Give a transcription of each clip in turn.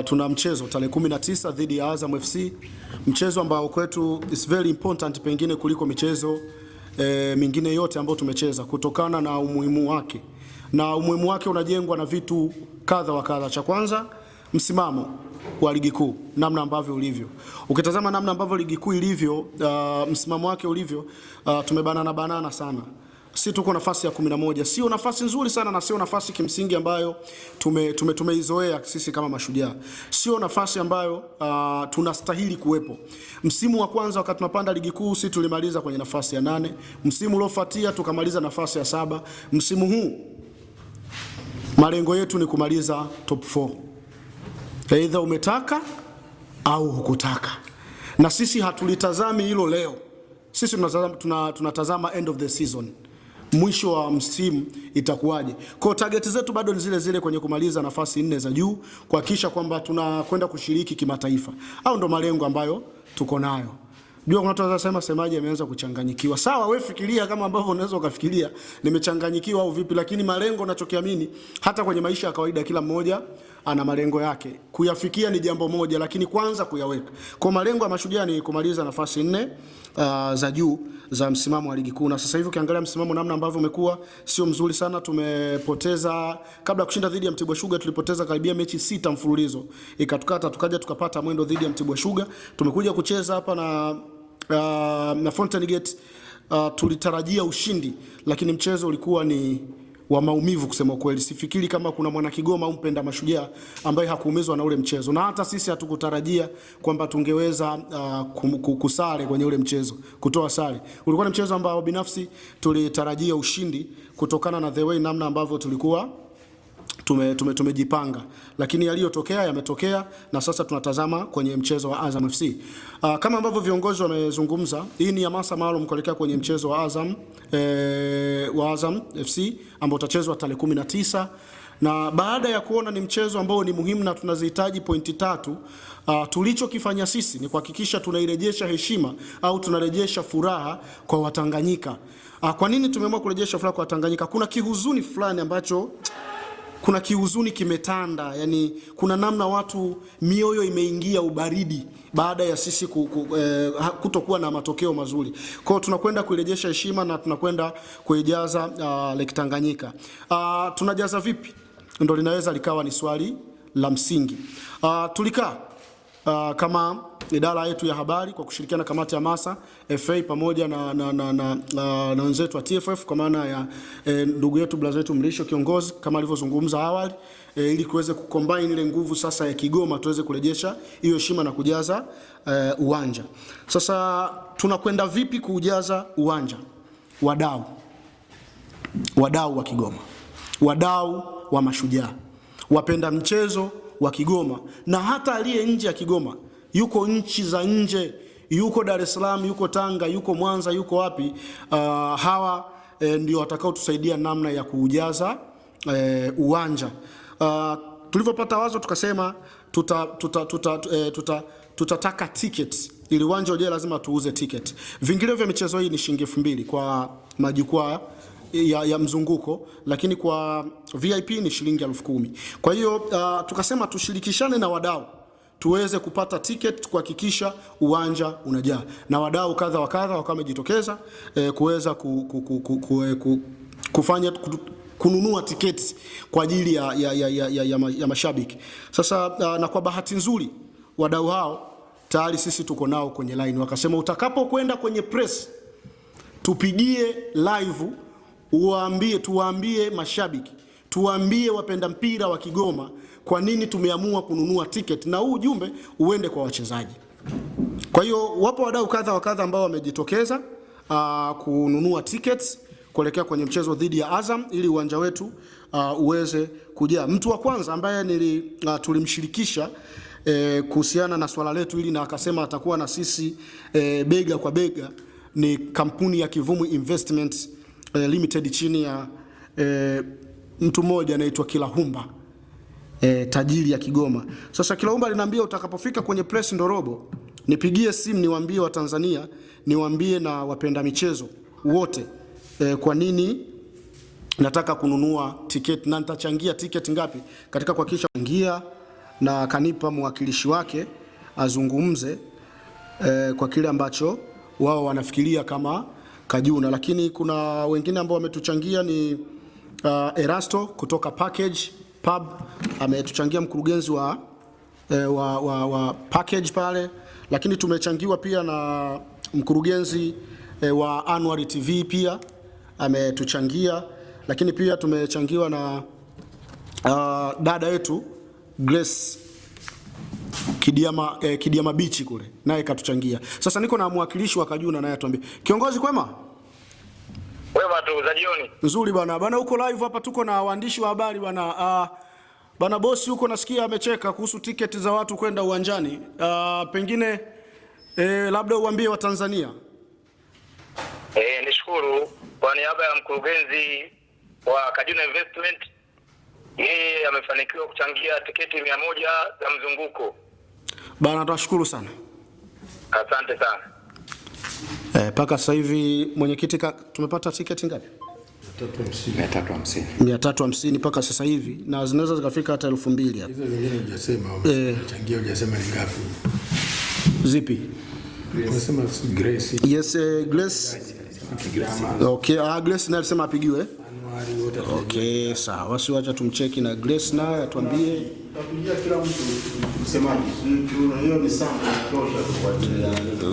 Tuna mchezo tarehe 19 dhidi ya Azam FC, mchezo ambao kwetu is very important pengine kuliko michezo mingine yote ambayo tumecheza kutokana na umuhimu wake. Na umuhimu wake unajengwa na vitu kadha wa kadha. Cha kwanza, msimamo wa ligi kuu, namna ambavyo ulivyo. Ukitazama namna ambavyo ligi kuu ilivyo, msimamo wake ulivyo, tumebanana sana. Si tuko nafasi ya 11, sio nafasi nzuri sana na sio nafasi kimsingi ambayo tumeizoea sisi kama Mashujaa. Sio nafasi ambayo tunastahili kuwepo. Msimu wa kwanza wakati tunapanda ligi kuu sisi tulimaliza kwenye nafasi ya 8, msimu uliofuatia tukamaliza nafasi ya 7. Msimu huu malengo yetu ni kumaliza top 4. Aidha umetaka au hukutaka. Na sisi hatulitazami hilo leo. Sisi tunatazama end of the season. Mwisho wa msimu itakuwaje. Kwa target zetu bado ni zile zile kwenye kumaliza nafasi 4 za juu, kuhakikisha kwamba tunakwenda kushiriki kimataifa. Au ndo malengo ambayo tuko nayo. Jua kuna watu wanasema semaje ameanza kuchanganyikiwa. Sawa, wewe fikiria kama ambavyo unaweza ukafikiria nimechanganyikiwa au vipi, lakini malengo ninachokiamini hata kwenye maisha ya kawaida kila mmoja ana malengo yake. Kuyafikia ni jambo moja, lakini kwanza kuyaweka. Kwa malengo ya Mashujaa ni kumaliza nafasi 4 za juu za msimamo wa ligi kuu. Na sasa hivi ukiangalia msimamo namna ambavyo umekuwa sio mzuri sana. Tumepoteza kabla ya kushinda dhidi ya Mtibwa Sugar, tulipoteza karibia mechi 6 mfululizo. Ikatukata tukaja tukapata mwendo dhidi ya Mtibwa Sugar. Tumekuja kucheza hapa na Fountain Gate, tulitarajia ushindi, lakini mchezo ulikuwa ni wa maumivu kusema kweli. Sifikiri kama kuna mwana Kigoma au mpenda Mashujaa ambaye hakuumizwa na ule mchezo. Na hata sisi hatukutarajia kwamba tungeweza kusare kwenye ule mchezo, kutoa sare. Ulikuwa ni mchezo ambao binafsi tulitarajia ushindi kutokana na the way namna ambavyo tulikuwa tumejipanga, lakini yaliyotokea yametokea, na sasa tunatazama kwenye mchezo wa Azam FC. Kama ambavyo viongozi wamezungumza, hii ni hamasa maalum kuelekea kwenye mchezo wa Azam FC ambao utachezwa tarehe 19, na baada ya kuona ni mchezo ambao ni muhimu na tunazihitaji pointi 3, tulichokifanya sisi ni kuhakikisha tunairejesha heshima au tunarejesha furaha kwa Watanganyika. Kwa nini tumeamua kurejesha furaha kwa Watanganyika? Kuna kihuzuni fulani ambacho kimetanda, yani kuna namna watu mioyo imeingia ubaridi baada ya sisi kutokuwa na matokeo mazuri. Kwa hiyo tunakwenda kuirejesha heshima na tunakwenda kuijaza Lake Tanganyika. Tunajaza vipi? Ndio linaweza likawa ni swali la msingi. Tulikaa kama idara yetu ya habari kwa kushirikiana na kamati ya masa FA pamoja na wenzetu wa TFF kwa maana ya ndugu yetu brother yetu Mrisho kiongozi kama alivyozungumza awali, ili kuweze kucombine ile nguvu sasa ya Kigoma tuweze kurejesha hiyo heshima na kujaza uwanja. Sasa tunakwenda vipi kujaza uwanja? Wadau wa Kigoma, wadau wa Mashujaa, wapenda mchezo wa Kigoma, na hata aliye nje ya Kigoma, yuko nchi za nje, yuko Dar es Salaam, yuko Tanga, yuko Mwanza, yuko wapi, hawa ndio watakao tusaidia namna ya kuujaza uwanja. Tulipopata wazo tukasema tutataka ticket ili uwanja uje, lazima tuuze ticket. Vingilio vya michezo hii ni shilingi 2,000 kwa majukwaa ya mzunguko, lakini kwa VIP ni shilingi 10,000. Kwa hiyo tukasema tushirikishane na wadau tuweze kupata ticket kuhakikisha uwanja unajaa, na wadau kadha wa kadha wakawa wamejitokeza kuweza kufanya kununua tiketi kwa ajili ya mashabiki. Sasa na kwa bahati nzuri wadau hao tayari sisi tuko nao kwenye line. Wakasema utakapokwenda kwenye press tupigie live, tuwaambie mashabiki, tuwaambie wapenda mpira wa Kigoma kwa nini tumeamua kununua ticket, na huu ujumbe uende kwa wachezaji. Kwa hiyo wapo wadau kadha wa kadha ambao wamejitokeza kununua tickets kuelekea kwenye mchezo dhidi ya Azam ili uwanja wetu uweze kujaa. Mtu wa kwanza ambaye tulimshirikisha kuhusiana na swala letu hili na akasema atakuwa na sisi bega kwa bega ni kampuni ya Kivumu Investment Limited chini ya mtu mmoja anaitwa Kilahumba, tajiri ya Kigoma. Sasa Kilahumba aliniambia utakapofika kwenye press Ndorobo nipigie simu niwaambie wa Tanzania, niwaambie na wapenda michezo wote kwa nini nataka kununua tiketi na nitachangia tiketi ngapi katika kuhakikisha ingia na kanipa mwakilishi wake azungumze kwa kile ambacho wao wanafikiria kama Kajuna, lakini kuna wengine ambao wametuchangia ni Erasto kutoka Package Pub ametuchangia, mkurugenzi wa Package pale, lakini tumechangiwa pia na mkurugenzi wa Anwar TV pia ametuchangia, lakini pia tumechangiwa na dada yetu Grace Kidiama Beach kule, naye katuchangia. Sasa niko na mwakilishi wa Kajuna, naye atuambie. Kiongozi kwema? Wema tu za jioni. Nzuri bwana. Bwana uko live hapa, tuko na waandishi wa habari bwana. Bwana bosi huko nasikia amecheka kuhusu tiketi za watu kwenda uwanjani. Pengine labda uambie wa Tanzania. Nishukuru kwa niaba ya mkurugenzi wa Kajuna Investment, yeye amefanikiwa kuchangia tiketi 100 za mzunguko. Bana tunashukuru sana. Asante sana. Paka sasa hivi mwenyekiti tumepata tiketi ngapi? 350 paka sasa hivi, na zinaweza zikafika hata 2000 hapa. Hizo zingine hujasema, changia hujasema ni ngapi? Zipi? Unasema Grace. Yes, Grace. Okay, Grace naye alisema apigiwe. Okay, sawa. Basi wacha tumcheki na Grace naye atuambie. Tapigia kila mtu msemaji. Hiyo ni sana tosha.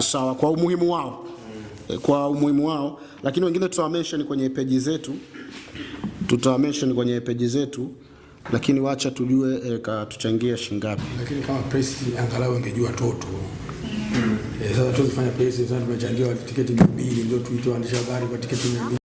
Sawa, kwa umuhimu wao. Kwa umuhimu wao, lakini wengine tutawamention kwenye page zetu. Lakini wacha tujue tuchangia shingapi. Lakini kama press angalau angejua toto. Sasa tuzifanya press, sasa tumechangia tiketi 200 ndio tuitoe waandishi habari kwa tiketi 200.